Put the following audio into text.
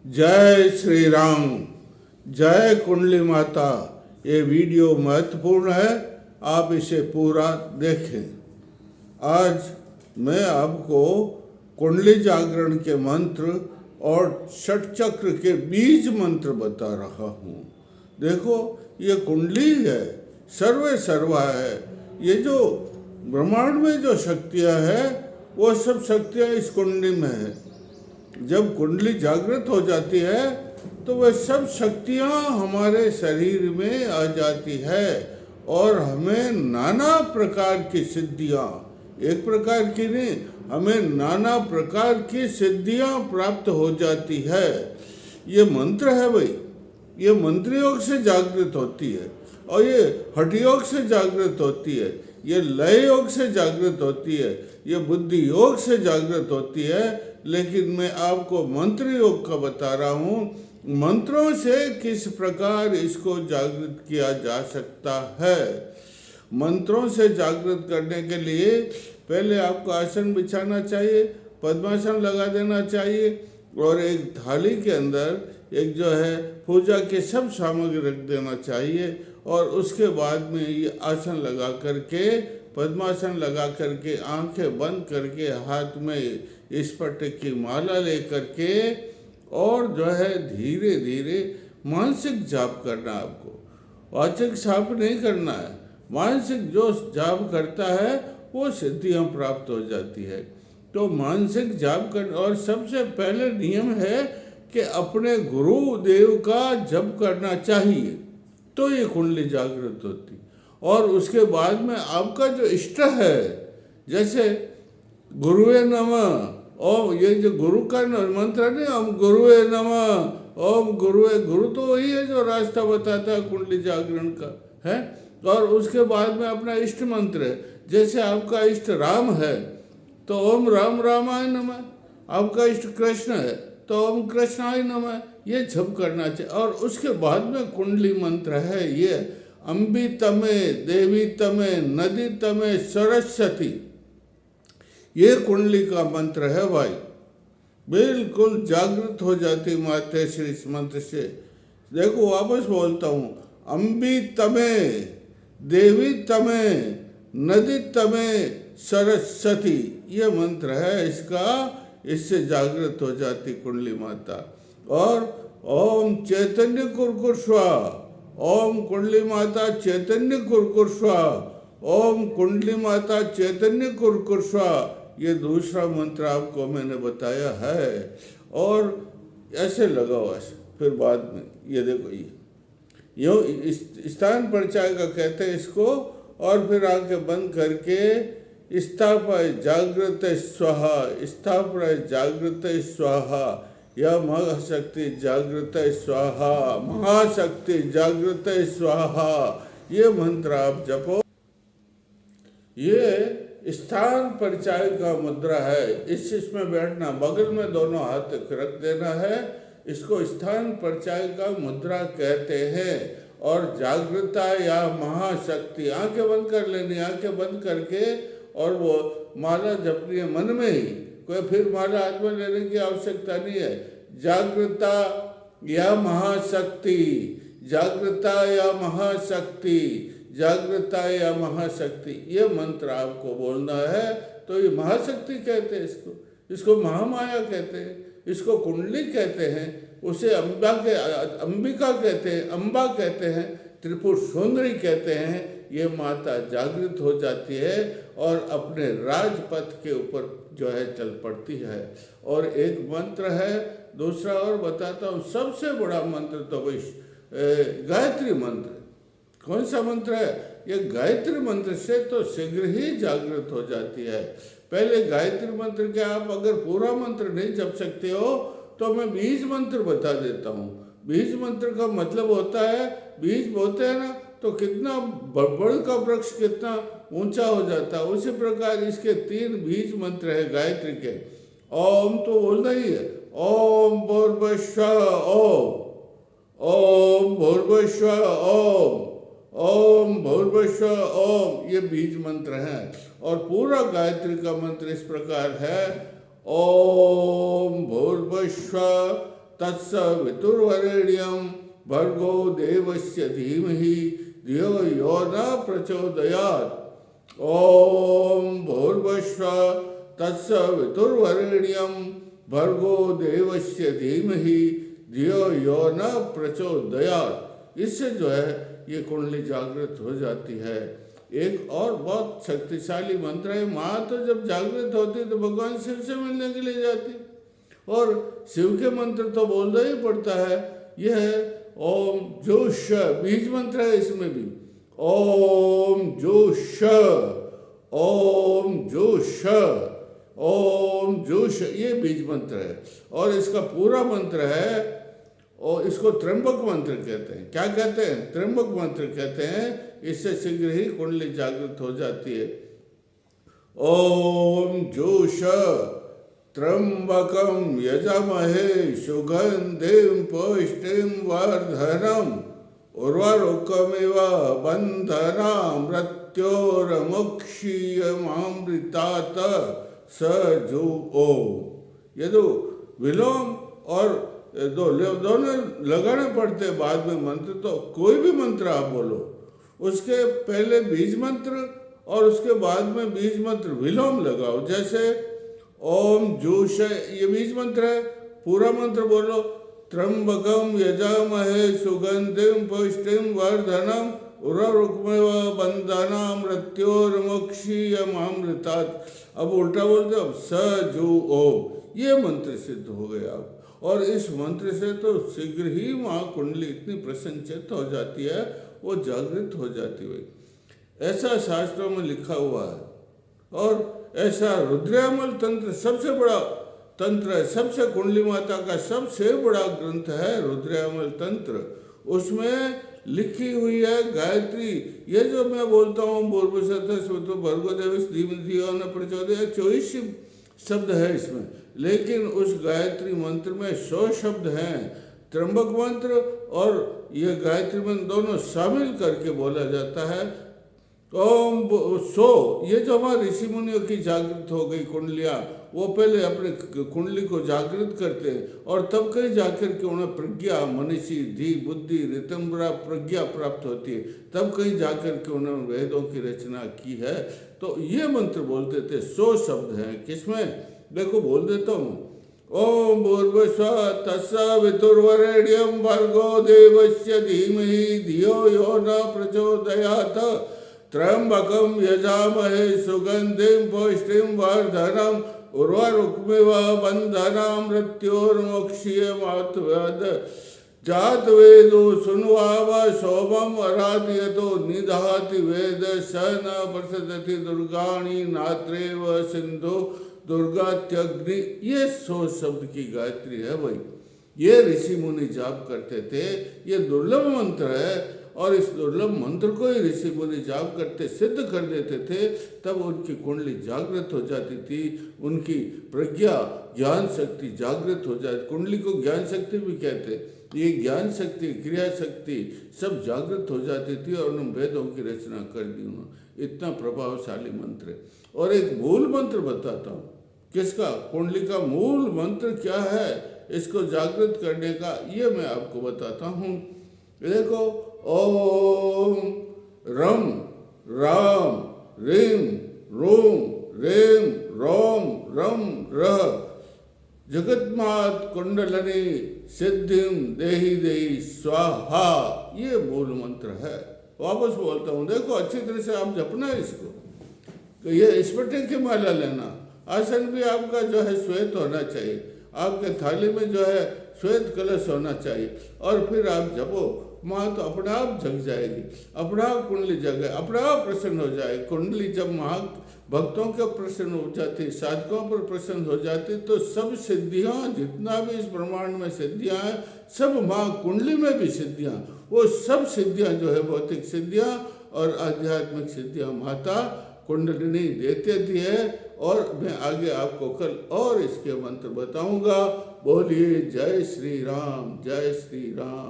जय श्री राम, जय कुंडली माता। ये वीडियो महत्वपूर्ण है, आप इसे पूरा देखें। आज मैं आपको कुंडली जागरण के मंत्र और षट चक्र के बीज मंत्र बता रहा हूँ। देखो, ये कुंडली है, सर्वे सर्वा है। ये जो ब्रह्मांड में जो शक्तियाँ हैं, वो सब शक्तियाँ इस कुंडली में है। जब कुंडली जागृत हो जाती है तो वह सब शक्तियाँ हमारे शरीर में आ जाती है और हमें नाना प्रकार की सिद्धियाँ, एक प्रकार की नहीं, हमें नाना प्रकार की सिद्धियाँ प्राप्त हो जाती है। ये मंत्र है भाई, ये मंत्र योग से जागृत होती है और ये हठ योग से जागृत होती है, ये लय योग से जागृत होती है, ये बुद्धि योग से जागृत होती है। लेकिन मैं आपको मंत्र योग का बता रहा हूँ, मंत्रों से किस प्रकार इसको जागृत किया जा सकता है। मंत्रों से जागृत करने के लिए पहले आपको आसन बिछाना चाहिए, पद्मासन लगा देना चाहिए और एक थाली के अंदर एक जो है पूजा के सब सामग्री रख देना चाहिए और उसके बाद में ये आसन लगा करके, पद्मासन लगा करके, आंखें बंद करके, हाथ में इस पट्टे की माला लेकर के और जो है धीरे धीरे मानसिक जाप करना। आपको वाचक जाप नहीं करना है, मानसिक जो जाप करता है वो सिद्धियाँ प्राप्त हो जाती है। तो मानसिक जाप कर, और सबसे पहले नियम है कि अपने गुरु देव का जप करना चाहिए, तो ये कुंडली जागृत होती। और उसके बाद में आपका जो इष्ट है, जैसे गुरुवे नमः, ओम, ये जो गुरु का मंत्र नहीं, ओम गुरुवे नमः, ओम गुरुवे, गुरु तो वही है जो रास्ता बताता है कुंडली जागरण का, है। और उसके बाद में अपना इष्ट मंत्र है, जैसे आपका इष्ट राम है तो ओम राम रामाय नमः, आपका इष्ट कृष्ण है तो ओम कृष्णाय नमः, ये जप करना चाहिए। और उसके बाद में कुंडली मंत्र है ये, अम्बी तमे देवी तमे नदी तमे सरस्वती, ये कुंडली का मंत्र है भाई। बिल्कुल जागृत हो जाती माते श्री इस मंत्र से। देखो वापस बोलता हूँ, अम्बी तमे देवी तमे नदी तमे सरस्वती, ये मंत्र है इसका, इससे जागृत हो जाती कुंडली माता। और ओम चैतन्य कुरकुर स्वाहा, ओम कुंडली माता चैतन्य कुरकुर स्वाहा, ओम कुंडली माता चैतन्य कुरकुर स्वाहा, ये दूसरा मंत्र आपको मैंने बताया है। और ऐसे लगाओ ऐसे, फिर बाद में ये देखो, ये स्थान परिचय का कहते हैं इसको। और फिर आंखें बंद करके स्थापय जागृत स्वाहा, स्थापय जागृत स्वाहा, या महाशक्ति जागृत स्वाहा, महाशक्ति जागृत स्वाहा, ये मंत्र आप जपो। ये स्थान परिचय का मुद्रा है, इसमें बैठना, बगल में दोनों हाथ रख देना है, इसको स्थान परिचय का मुद्रा कहते हैं। और जागृता या महाशक्ति, आंखें बंद कर लेनी, आंखें बंद करके और वो माला जपनी है मन में ही, कोई फिर माला हाथ में लेने की आवश्यकता नहीं है। जागृता या महाशक्ति, जागृता या महाशक्ति, जागृता या महाशक्ति, ये मंत्र आपको बोलना है। तो ये महाशक्ति कहते हैं इसको, इसको महामाया कहते हैं, इसको कुंडली कहते हैं, उसे अंबिका कहते हैं, अम्बा कहते हैं, त्रिपुर सुंदरी कहते हैं। ये माता जागृत हो जाती है और अपने राजपथ के ऊपर जो है चल पड़ती है। और एक मंत्र है दूसरा और बताता हूँ, सबसे बड़ा मंत्र तो वही गायत्री मंत्र। कौन सा मंत्र है ये? गायत्री मंत्र से तो शीघ्र ही जागृत हो जाती है। पहले गायत्री मंत्र के आप अगर पूरा मंत्र नहीं जप सकते हो तो मैं बीज मंत्र बता देता हूँ। बीज मंत्र का मतलब होता है, बीज बोते हैं ना तो कितना बड़ का वृक्ष कितना ऊंचा हो जाता है, उसी प्रकार इसके 3 बीज मंत्र है गायत्री के। ओम तो बोलना ही है, ओम भूर्भुवस्सुः ओम, ओम भूर्भुवस्सुः ओम, ओम भूर्भुवस्सुः ओम, ये बीज मंत्र हैं। और पूरा गायत्री का मंत्र इस प्रकार है, ओम भूर्भुवस्सुः तत्सवितुर्वरेण्यं भर्गो देवस्य धीमहि धियो यो न प्रचोदयात्। ओम भूर्भुवस्सुः तत्सवितुर्वरेण्यं भर्गो देवस्य धीमहि धियो यो न प्रचोदयात्। इससे जो है ये कुंडली जागृत हो जाती है। एक और बहुत शक्तिशाली मंत्र है। माँ तो जब जागृत होती तो भगवान शिव से मिलने के लिए जाती, और शिव के मंत्र तो बोलना ही पड़ता है। यह है ओम जोश, बीज मंत्र है इसमें भी। ओम जोश, ओम जोश, ओम जोश, ये बीज मंत्र है। और इसका पूरा मंत्र है, और इसको त्र्यंबक मंत्र कहते हैं। क्या कहते हैं? त्र्यंबक मंत्र कहते हैं। इससे शीघ्र ही कुंडली जागृत हो जाती है। ओम जोश त्र्यंबकम यजामहे सुगंधिं पुष्टिं वर्धनम् उर्वारुकमिव बन्धनां मृत्योर्मुक्षीयमामृतात् सजुओ। ये दो विलोम और दोनों लगाने पड़ते बाद में मंत्र। तो कोई भी मंत्र आप बोलो, उसके पहले बीज मंत्र और उसके बाद में बीज मंत्र विलोम लगाओ। जैसे ओम जोश, ये बीज मंत्र है। पूरा मंत्र बोलो, त्र्यंबकम यजामहे सुगंधिं पुष्टिं वर्धनम् उर्वारुकमिव बन्धनां मृत्योर्मुक्षीयमामृतात्। अब उल्टा बोलते हो, सजुओ, ये मंत्र सिद्ध हो गया अब। और इस मंत्र से तो शीघ्र ही माँ कुंडली इतनी प्रसन्नचित्त हो जाती है, वो जागृत हो जाती है। ऐसा शास्त्रों में लिखा हुआ है। और ऐसा रुद्रयामल तंत्र सबसे बड़ा तंत्र है। सबसे कुंडली माता का सबसे बड़ा ग्रंथ है रुद्रयामल तंत्र। उसमें लिखी हुई है गायत्री। ये जो मैं बोलता हूँ भर्गो देवस्य धीमहि धियो न प्रचोदयात्, 24 शब्द है इसमें। लेकिन उस गायत्री मंत्र में 100 शब्द हैं। त्र्यंबक मंत्र और ये गायत्री मंत्र दोनों शामिल करके बोला जाता है। ओम ये जो हमारे ऋषि मुनियों की जागृत हो गई कुंडलियाँ, वो पहले अपने कुंडली को जागृत करते हैं और तब कहीं जाकर के उन्हें प्रज्ञा, मनीषी, धी, बुद्धि, रितंबरा प्रज्ञा प्राप्त होती है। तब कहीं जाकर के उन्होंने वेदों की रचना की है। तो ये मंत्र बोलते थे। 100 शब्द हैं। किसमें? देखो बोल देता हूँ। ओम भूर्भुवस्सुः तत्सवितुर्वरेण्यं भर्गो देवस्य धीमहि धियो यो न प्रचोदयात् त्र्यंबकं यजामहे सुगंधिं पुष्टिं वर्धनम् उर्वारुकमिव बन्धनां मृत्योर्मुक्षीयमामृतात्। जात वेदो सुन्वाव सोमम् अराधयतो निदहति वेद स न प्रसदति दुर्गाणि नात्रेव सिंधु दुर्गात्यग्नि। ये 100 शब्द की गायत्री है भाई। ये ऋषि मुनि जाप करते थे। ये दुर्लभ मंत्र है और इस दुर्लभ मंत्र को ही ऋषि मुनि जाप करते सिद्ध कर देते थे। तब उनकी कुंडली जागृत हो जाती थी। उनकी प्रज्ञा, ज्ञान शक्ति जागृत हो जाती। कुंडली को ज्ञान शक्ति भी कहते। ये ज्ञान शक्ति, क्रिया शक्ति सब जागृत हो जाती थी और उन्होंने वेदों की रचना कर दी उन्होंने। इतना प्रभावशाली मंत्र है। और एक मूल मंत्र बताता हूँ। किसका? कुंडली का मूल मंत्र क्या है इसको जागृत करने का, ये मैं आपको बताता हूँ। देखो, ओम रम राम रीम रोम रेम रोम रम रह जगन्मात कुंडलनी सिद्धिम देहि देहि स्वाहा। ये मूल मंत्र है। वापस बोलता हूँ, देखो अच्छी तरह से आप जपना है इसको। तो ये स्फटिक की माला लेना। आसन भी आपका जो है श्वेत होना चाहिए। आपके थाली में जो है श्वेत कलश होना चाहिए। और फिर आप जपो। माँ तो अपने आप जग जाएगी, अपने आप कुंडली जगे, अपने आप प्रसन्न हो जाए। कुंडली जब माँ भक्तों के प्रसन्न हो जाती, साधकों पर प्रसन्न हो जाती, तो सब सिद्धियाँ, जितना भी इस ब्रह्मांड में सिद्धियाँ हैं, सब माँ कुंडली में भी सिद्धियाँ, वो सब सिद्धियाँ जो है भौतिक सिद्धियाँ और आध्यात्मिक सिद्धियाँ माता कुंडलिनी देते थी है। और मैं आगे आपको कल और इसके मंत्र बताऊंगा। बोलिए जय श्री राम, जय श्री राम।